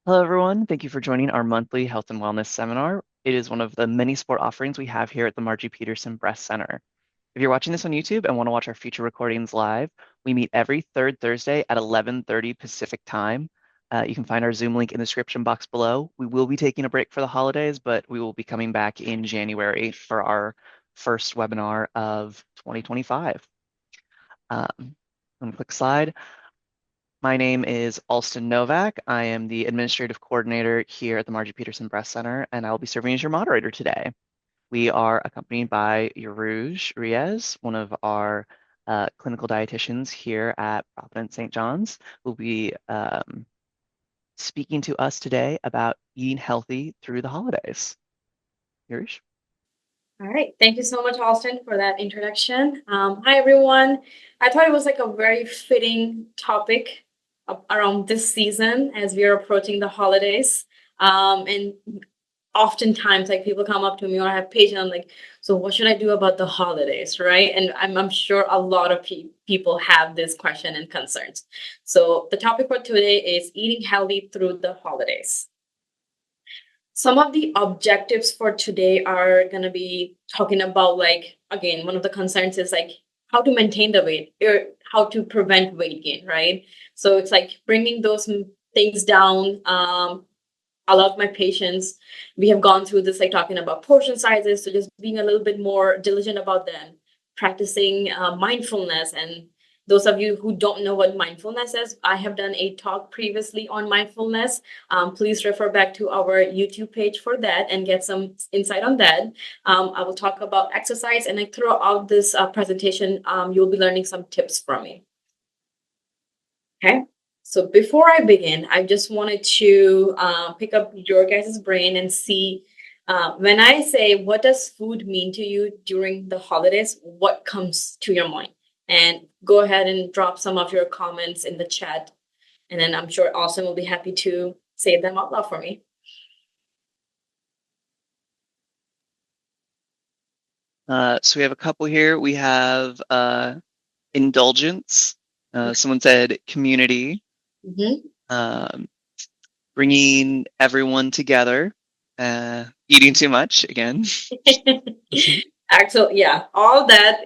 Hello, everyone. Thank you for joining our monthly health and wellness seminar. It is one of the many sport offerings we have here at the Margie Petersen Breast Center. If you're watching this on YouTube and want to watch our future recordings live, we meet every third Thursday at 11:30 Pacific time. You can find our Zoom link in the description box below. We will be taking a break for the holidays, but we will be coming back in January for our first webinar of 2025. One quick slide. My name is Alston Novak. I am the administrative coordinator here at the Margie Petersen Breast Center, and I will be serving as your moderator today. We are accompanied by Yarouj Riez, one of our clinical dietitians here at Providence St. John's, who will be speaking to us today about eating healthy through the holidays. Yarouj? All right. Thank you so much, Alston, for that introduction. Hi, everyone. I thought it was like a very fitting topic around this season as we are approaching the holidays. And oftentimes, like people come up to me or I have patients, I'm like, so what should I do about the holidays, right? And I'm sure a lot of people have this question and concerns. So the topic for today is eating healthy through the holidays. Some of the objectives for today are going to be talking about, like, again, one of the concerns is like how to maintain the weight or how to prevent weight gain, right? So it's like bringing those things down. A lot of my patients, we have gone through this, like talking about portion sizes, so just being a little bit more diligent about them, practicing mindfulness. And those of you who don't know what mindfulness is, I have done a talk previously on mindfulness. Please refer back to our YouTube page for that and get some insight on that. I will talk about exercise, and like throughout this presentation, you'll be learning some tips from me. Okay. So before I begin, I just wanted to pick up your guys' brain and see when I say, what does food mean to you during the holidays? What comes to your mind? And go ahead and drop some of your comments in the chat. And then I'm sure Austin will be happy to say them out loud for me. So we have a couple here. We have indulgence. Someone said community. Mm-hmm. Bringing everyone together, eating too much again. Actually, yeah, all that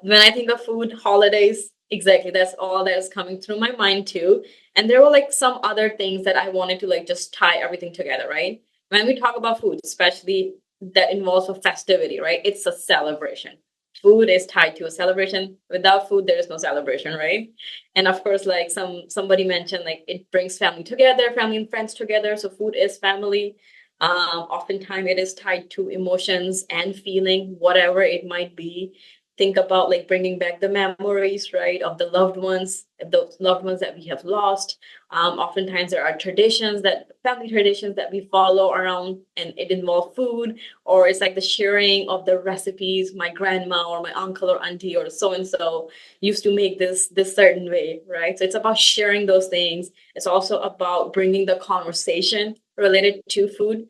when I think of food, holidays, exactly, that's all that is coming through my mind too. And there were like some other things that I wanted to like just tie everything together, right? When we talk about food, especially that involves a festivity, right? It's a celebration. Food is tied to a celebration. Without food, there is no celebration, right? And of course, like somebody mentioned, like it brings family together, family and friends together. So food is family. Oftentimes it is tied to emotions and feeling, whatever it might be. Think about like bringing back the memories, right, of the loved ones, those loved ones that we have lost. Oftentimes there are traditions family traditions that we follow around, and it involves food, or it's like the sharing of the recipes. My grandma or my uncle or auntie or so and so used to make this certain way, right? So it's about sharing those things. It's also about bringing the conversation related to food.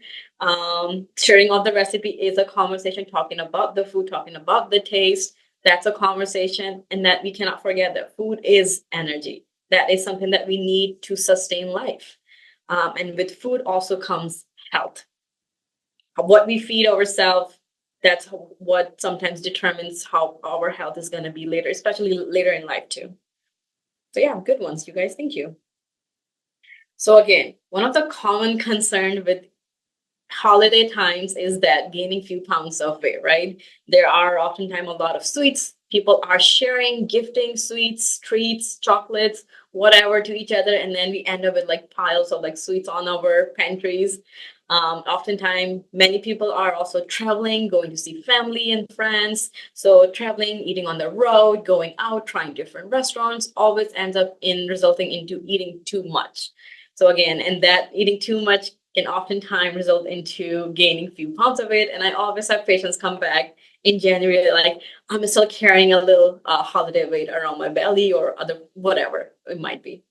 Sharing of the recipe is a conversation, talking about the food, talking about the taste. That's a conversation. And that we cannot forget that food is energy. That is something that we need to sustain life. And with food also comes health. What we feed ourselves, that's what sometimes determines how our health is going to be later, especially later in life too. So yeah, good ones, you guys. Thank you. So again, one of the common concerns with holiday times is that gaining few pounds of weight, right? There are oftentimes a lot of sweets. People are sharing, gifting sweets, treats, chocolates, whatever to each other. And then we end up with like piles of like sweets on our pantries. Oftentimes, many people are also traveling, going to see family and friends. So traveling, eating on the road, going out, trying different restaurants, always ends up in resulting into eating too much. So again, and that eating too much can oftentimes result into gaining few pounds of it. And I always have patients come back in January, like, I'm still carrying a little holiday weight around my belly or other, whatever it might be.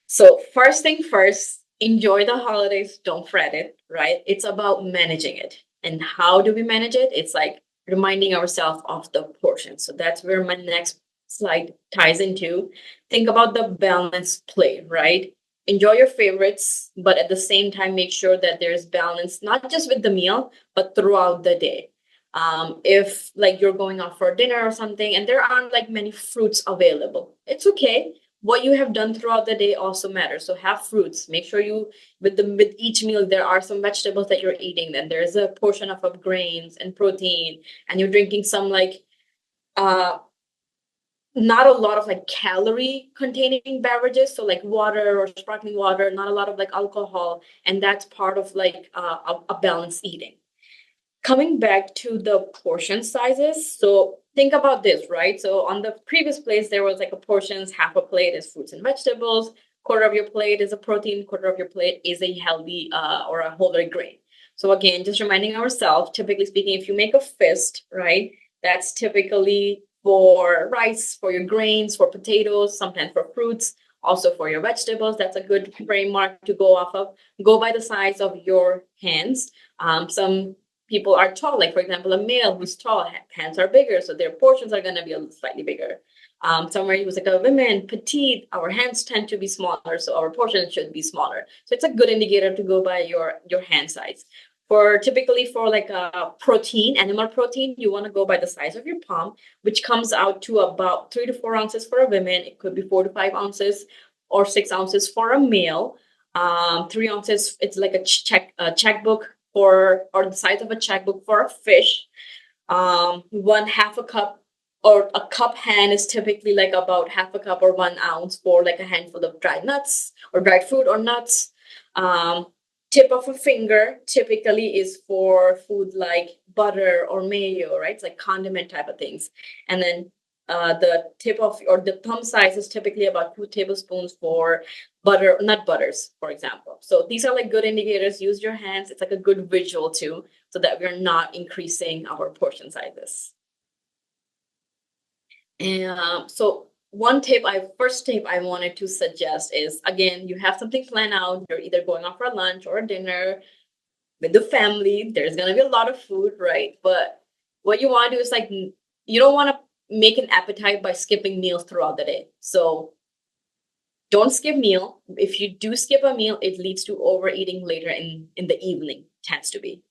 So first thing first, enjoy the holidays. Don't fret it, right? It's about managing it. And how do we manage it? It's like reminding ourselves of the portion. So that's where my next slide ties into. Think about the balance plate, right? enjoy your favorites, but at the same time, make sure that there's balance, not just with the meal, but throughout the day. If like you're going out for dinner or something and there aren't like many fruits available, it's okay. What you have done throughout the day also matters. So have fruits. Make sure you with each meal there are some vegetables that you're eating. Then there's a portion of grains and protein, and you're drinking some like uh not a lot of like calorie containing beverages, so like water or sparkling water, not a lot of like alcohol, and that's part of like a balanced eating. Coming back to the portion sizes, so think about this, right? So on the previous plates there was like a portions, half a plate is fruits and vegetables, quarter of your plate is a protein, quarter of your plate is a healthy or a whole grain. So again, just reminding ourselves, typically speaking, if you make a fist, right, that's typically for rice, for your grains, for potatoes, sometimes for fruits, also for your vegetables. That's a good framework to go off of. Go by the size of your hands. Some people are tall, like for example, a male who's tall, hands are bigger, so their portions are going to be a slightly bigger. Somewhere who's like a woman, petite, our hands tend to be smaller, so our portions should be smaller. So it's a good indicator to go by your hand size. Typically for like a protein, animal protein, you want to go by the size of your palm, which comes out to about 3 to 4 ounces for a woman. It could be 4 to 5 ounces or 6 ounces for a male. 3 ounces, it's like a checkbook or the size of a checkbook for a fish. 1/2 a cup or a cup hand is typically like about 1/2 a cup or 1 ounce for like a handful of dried nuts or dried fruit or nuts. Tip of a finger typically is for food like butter or mayo, right? It's like condiment type of things. And then the tip of or the thumb size is typically about 2 tablespoons for butter, nut butters, for example. So these are like good indicators. Use your hands. It's like a good visual too, so that we're not increasing our portion sizes. And so first tip I wanted to suggest is, again, you have something planned out. You're either going out for lunch or dinner with the family. There's going to be a lot of food, right? But what you want to do is like, you don't want to make an appetite by skipping meals throughout the day. So don't skip meal. If you do skip a meal, it leads to overeating later in the evening, tends to be.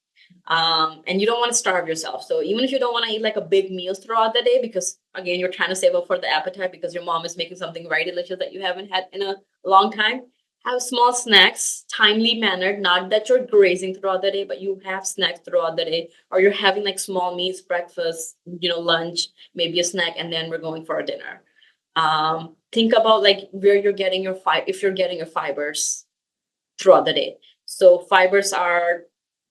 And you don't want to starve yourself. So even if you don't want to eat like a big meals throughout the day, because again, you're trying to save up for the appetite because your mom is making something very delicious that you haven't had in a long time, have small snacks, timely mannered, not that you're grazing throughout the day, but you have snacks throughout the day, or you're having like small meals, breakfast, lunch, maybe a snack, and then we're going for a dinner. Think about like where you're getting if you're getting your fibers throughout the day. So fibers are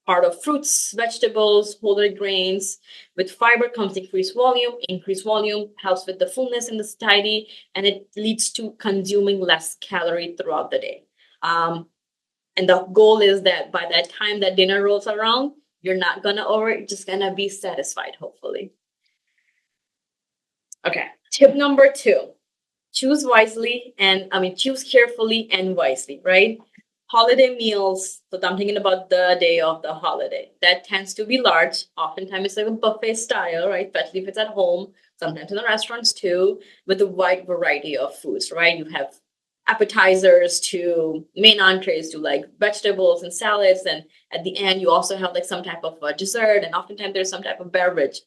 part of fruits, vegetables, whole grains. With fiber comes increased volume. Increased volume helps with the fullness in the satiety, and it leads to consuming less calorie throughout the day. And the goal is that by that time that dinner rolls around, you're not gonna just gonna be satisfied, hopefully. Okay, tip number 2. Choose carefully and wisely, right? Holiday meals. So I'm thinking about the day of the holiday. That tends to be large. Oftentimes it's like a buffet style, right? Especially if it's at home, sometimes in the restaurants too, with a wide variety of foods, right? You have appetizers to main entrees to like vegetables and salads. And at the end, you also have like some type of dessert. And oftentimes there's some type of beverage.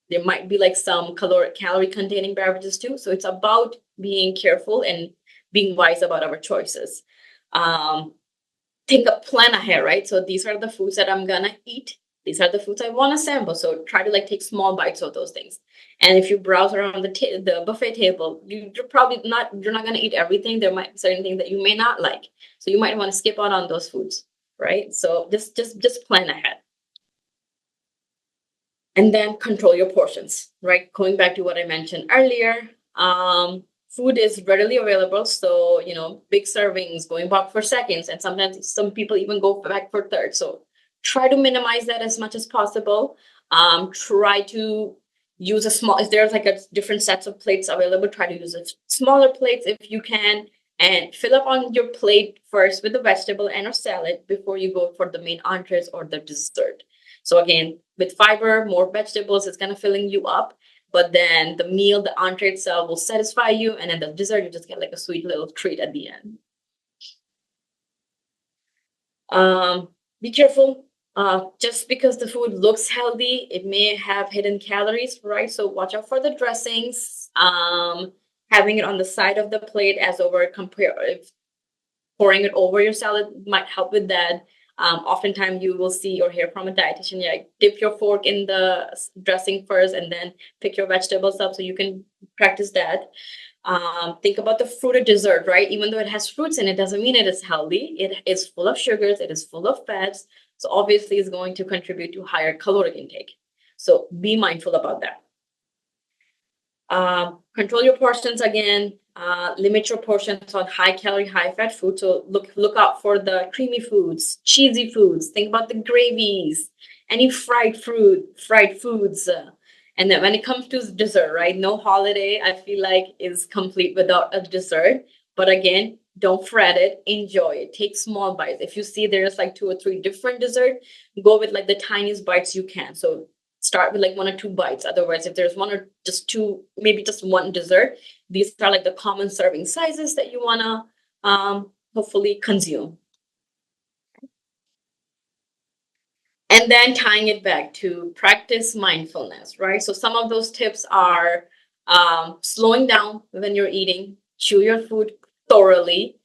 There might be like some calorie containing beverages too. So it's about being careful and being wise about our choices. Plan ahead, right? So these are the foods that I'm gonna eat. These are the foods I want to sample. So try to like take small bites of those things. And if you browse around the buffet table, you're not gonna eat everything. There might be certain things that you may not like. So you might want to skip out on those foods, right? So just plan ahead. And then control your portions, right? Going back to what I mentioned earlier, food is readily available. So, big servings, going back for seconds, and sometimes some people even go back for thirds. So try to minimize that as much as possible. Try to use if there's like a different sets of plates available, try to use smaller plates if you can, and fill up on your plate first with the vegetable and or salad before you go for the main entrees or the dessert. So again, with fiber, more vegetables, it's kind of filling you up. But then the entree itself will satisfy you. And then the dessert, you just get like a sweet little treat at the end. Be careful. Just because the food looks healthy, it may have hidden calories, right? So watch out for the dressings. Having it on the side of the plate as over compare if pouring it over your salad might help with that. Oftentimes you will see or hear from a dietitian, yeah, dip your fork in the dressing first and then pick your vegetables up, so you can practice that. Think about the fruit or dessert, right? Even though it has fruits in it, doesn't mean it is healthy. It is full of sugars, it is full of fats. So obviously it's going to contribute to higher caloric intake. So be mindful about that. Control your portions again. Limit your portions on high calorie, high fat food. So look out for the creamy foods, cheesy foods. Think about the gravies, any fried foods. And then when it comes to dessert, right? No holiday, I feel like, is complete without a dessert. But again, don't fret it. Enjoy it. Take small bites. If you see there's like 2 or 3 different dessert, go with like the tiniest bites you can. So start with like 1 or 2 bites. Otherwise, if there's 1 or just 2, maybe just one dessert, these are like the common serving sizes that you want to hopefully consume. And then tying it back to practice mindfulness, right? So some of those tips are slowing down when you're eating, chew your food thoroughly.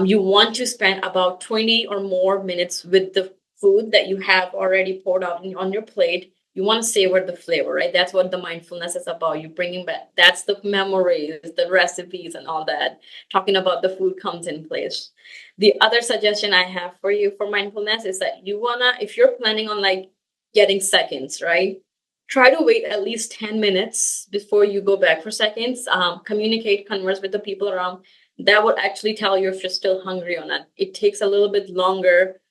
You want to spend about 20 or more minutes with the food that you have already poured out on your plate. You want to savor the flavor, right? That's what the mindfulness is about. You bringing back, that's the memories, the recipes, and all that. Talking about the food comes in place. The other suggestion I have for you for mindfulness is that you wanna, if you're planning on like getting seconds, right? Try to wait at least 10 minutes before you go back for seconds. Communicate, converse with the people around. That would actually tell you if you're still hungry or not. It takes a little bit longer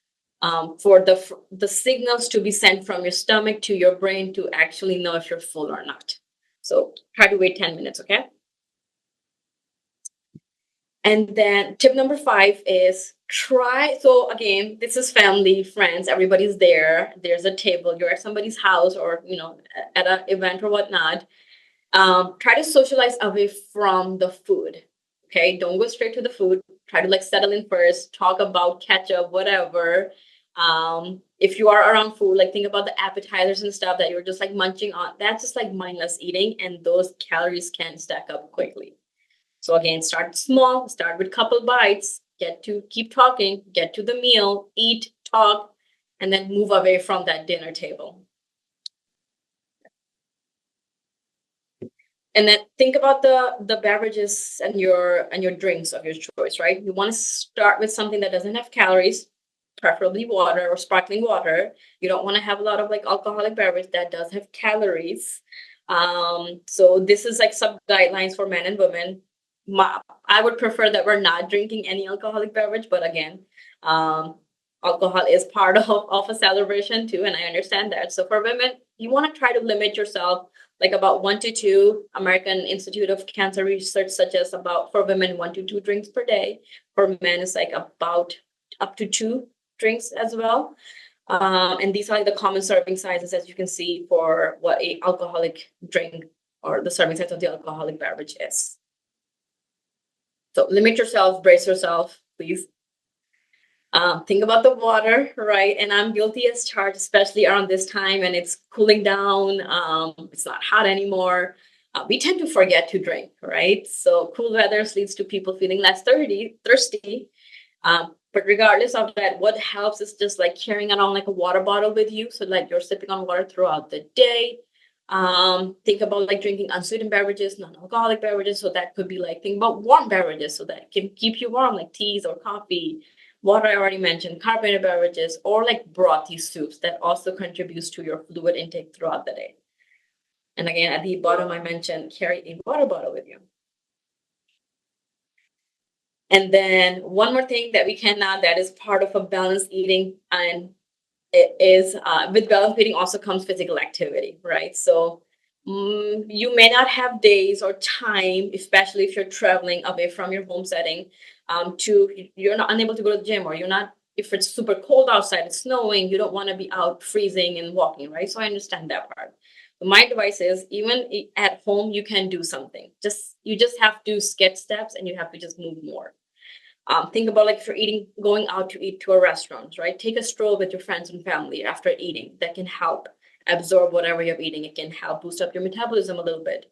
for the signals to be sent from your stomach to your brain to actually know if you're full or not. So try to wait 10 minutes, okay? And then tip number 5 is try. So again, this is family, friends, everybody's there. There's a table, you're at somebody's house or, at an event or whatnot. Try to socialize away from the food. Okay, don't go straight to the food. Try to like settle in first, talk about ketchup, whatever. If you are around food, like think about the appetizers and stuff that you're just like munching on. That's just like mindless eating, and those calories can stack up quickly. So again, start small, start with couple bites, keep talking, get to the meal, eat, talk, and then move away from that dinner table. And then think about the beverages and your drinks of your choice, right? You want to start with something that doesn't have calories, preferably water or sparkling water. You don't want to have a lot of like alcoholic beverage that does have calories. So this is like some guidelines for men and women. I would prefer that we're not drinking any alcoholic beverage, but again, alcohol is part of a celebration too, and I understand that. So for women, you want to try to limit yourself like about 1 to 2. American Institute of Cancer Research suggests about for women 1 to 2 drinks per day. For men, it's like about up to 2 drinks as well. And these are like the common serving sizes, as you can see, for what a alcoholic drink or the serving size of the alcoholic beverage is. So limit yourself, brace yourself, please. Think about the water, right? And I'm guilty as charged, especially around this time and it's cooling down. It's not hot anymore. We tend to forget to drink, right? So cool weather leads to people feeling less thirsty. But regardless of that, what helps is just like carrying around like a water bottle with you. So like you're sipping on water throughout the day. Think about like drinking unsweetened beverages, non-alcoholic beverages. So that could be like, think about warm beverages so that can keep you warm, like teas or coffee. Water I already mentioned, carbonated beverages, or like brothy soups that also contributes to your fluid intake throughout the day. And again, at the bottom, I mentioned carry a water bottle with you. And then one more thing that we cannot, that is part of a balanced eating, and it is with balanced eating also comes physical activity, right? So you may not have days or time, especially if you're traveling away from your home setting, you're not unable to go to the gym, or you're not, if it's super cold outside, it's snowing, you don't want to be out freezing and walking, right? So I understand that part. But my advice is even at home, you can do something. You just have to skip steps and you have to just move more. Think about like if you're eating, going out to eat to a restaurant, right? Take a stroll with your friends and family after eating. That can help absorb whatever you're eating. It can help boost up your metabolism a little bit.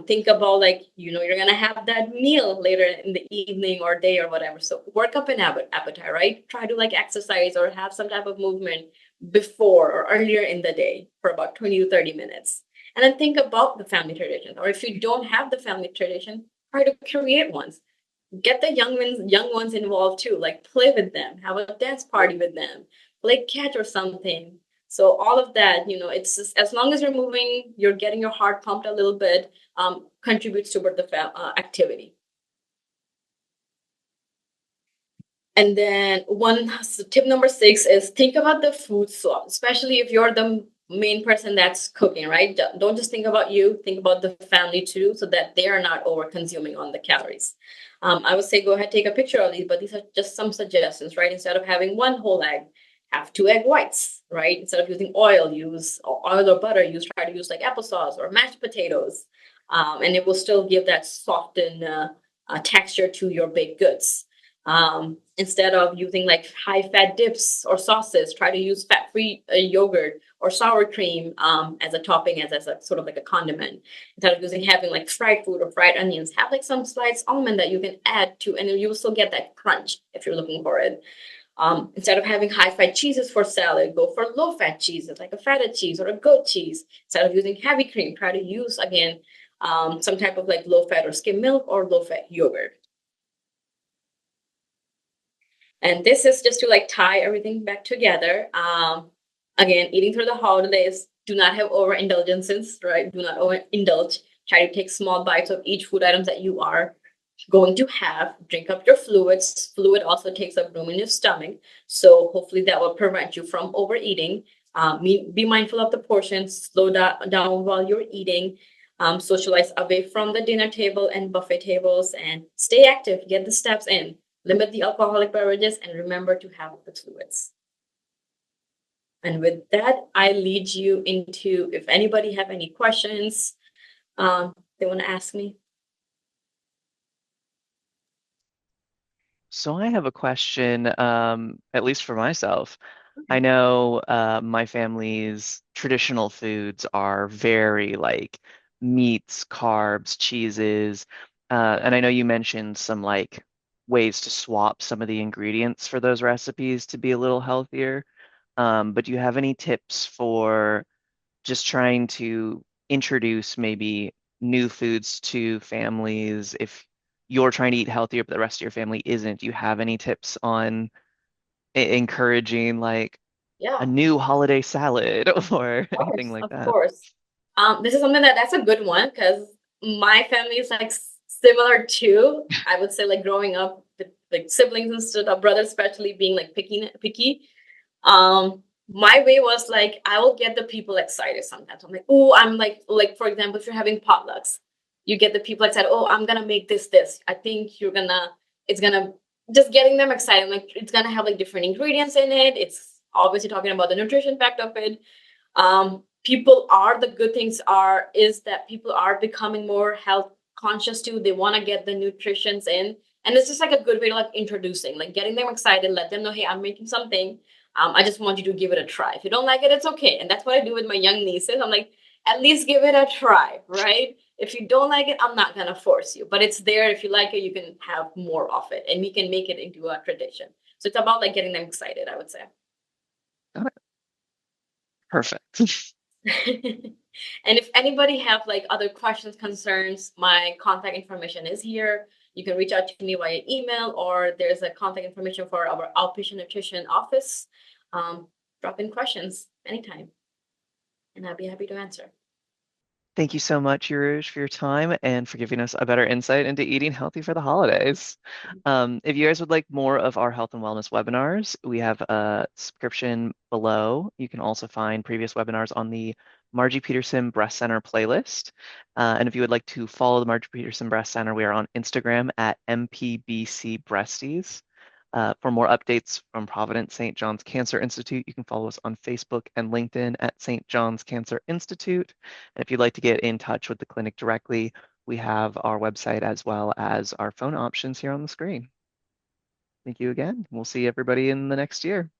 Think about like, you're gonna have that meal later in the evening or day or whatever. So work up an appetite, right? Try to like exercise or have some type of movement before or earlier in the day for about 20 to 30 minutes. And then think about the family traditions. Or if you don't have the family tradition, try to create ones. Get the young ones involved too, like play with them, have a dance party with them, play catch or something. So all of that, it's just, as long as you're moving, you're getting your heart pumped a little bit, contributes toward the activity. And then tip number 6 is think about the food swap, especially if you're the main person that's cooking, right? Don't just think about you, think about the family too, so that they are not over consuming on the calories. I would say go ahead, take a picture of these, but these are just some suggestions, right? Instead of having one whole egg, have 2 egg whites, right? Instead of using oil, use oil or butter, try to use like applesauce or mashed potatoes. And it will still give that softened texture to your baked goods. Instead of using like high fat dips or sauces, try to use fat free yogurt or sour cream as a topping, as a sort of like a condiment. Instead of having like fried food or fried onions, have like some sliced almond that you can add to, and you will still get that crunch if you're looking for it. Instead of having high fat cheeses for salad, go for low fat cheeses like a feta cheese or a goat cheese. Instead of using heavy cream, try to use again some type of like low fat or skim milk or low fat yogurt. And this is just to like tie everything back together. Again, eating through the holidays, do not have overindulgences, right? Do not overindulge. Try to take small bites of each food items that you are going to have. Drink up your fluids. Fluid also takes up room in your stomach. So hopefully that will prevent you from overeating. Be mindful of the portions. Slow down while you're eating. Socialize away from the dinner table and buffet tables, and stay active. Get the steps in. Limit the alcoholic beverages, and remember to have the fluids. And with that, I lead you into, if anybody have any questions they want to ask me. So I have a question, at least for myself. I know my family's traditional foods are very like meats, carbs, cheeses, and I know you mentioned some like ways to swap some of the ingredients for those recipes to be a little healthier. But do you have any tips for just trying to introduce maybe new foods to families if you're trying to eat healthier, but the rest of your family isn't? Do you have any tips on encouraging like a Yeah, new holiday salad or anything like of that? course. This is something that's a good one because my family is like similar too. I would say like growing up with like siblings and stuff, brothers especially being like picky. My way was like I will get the people excited sometimes. I'm like, oh, I'm like for example, if you're having potlucks, you get the people excited. Oh, I'm gonna make this. I think it's gonna just getting them excited. Like it's gonna have like different ingredients in it. It's obviously talking about the nutrition fact of it. People are the good things are is that people are becoming more health conscious too. They want to get the nutritions in, and it's just like a good way to like introducing, like getting them excited, let them know, hey, I'm making something. I just want you to give it a try. If you don't like it, it's okay. And that's what I do with my young nieces. I'm like, at least give it a try, right? If you don't like it, I'm not gonna force you, but it's there. If you like it, you can have more of it, and we can make it into a tradition. So it's about like getting them excited, I would say. Got it. Perfect. And if anybody have like other questions, concerns, my contact information is here. You can reach out to me via email, or there's a contact information for our outpatient nutrition office. Drop in questions anytime, and I'll be happy to answer. Thank you so much, Yarush, for your time and for giving us a better insight into eating healthy for the holidays. If you guys would like more of our health and wellness webinars, we have a subscription below. You can also find previous webinars on the Margie Petersen Breast Center playlist. And if you would like to follow the Margie Petersen Breast Center, we are on Instagram at MPBC Breasties. For more updates from Providence St. John's Cancer Institute, you can follow us on Facebook and LinkedIn at St. John's Cancer Institute. And if you'd like to get in touch with the clinic directly, we have our website as well as our phone options here on the screen. Thank you again. We'll see everybody in the next year.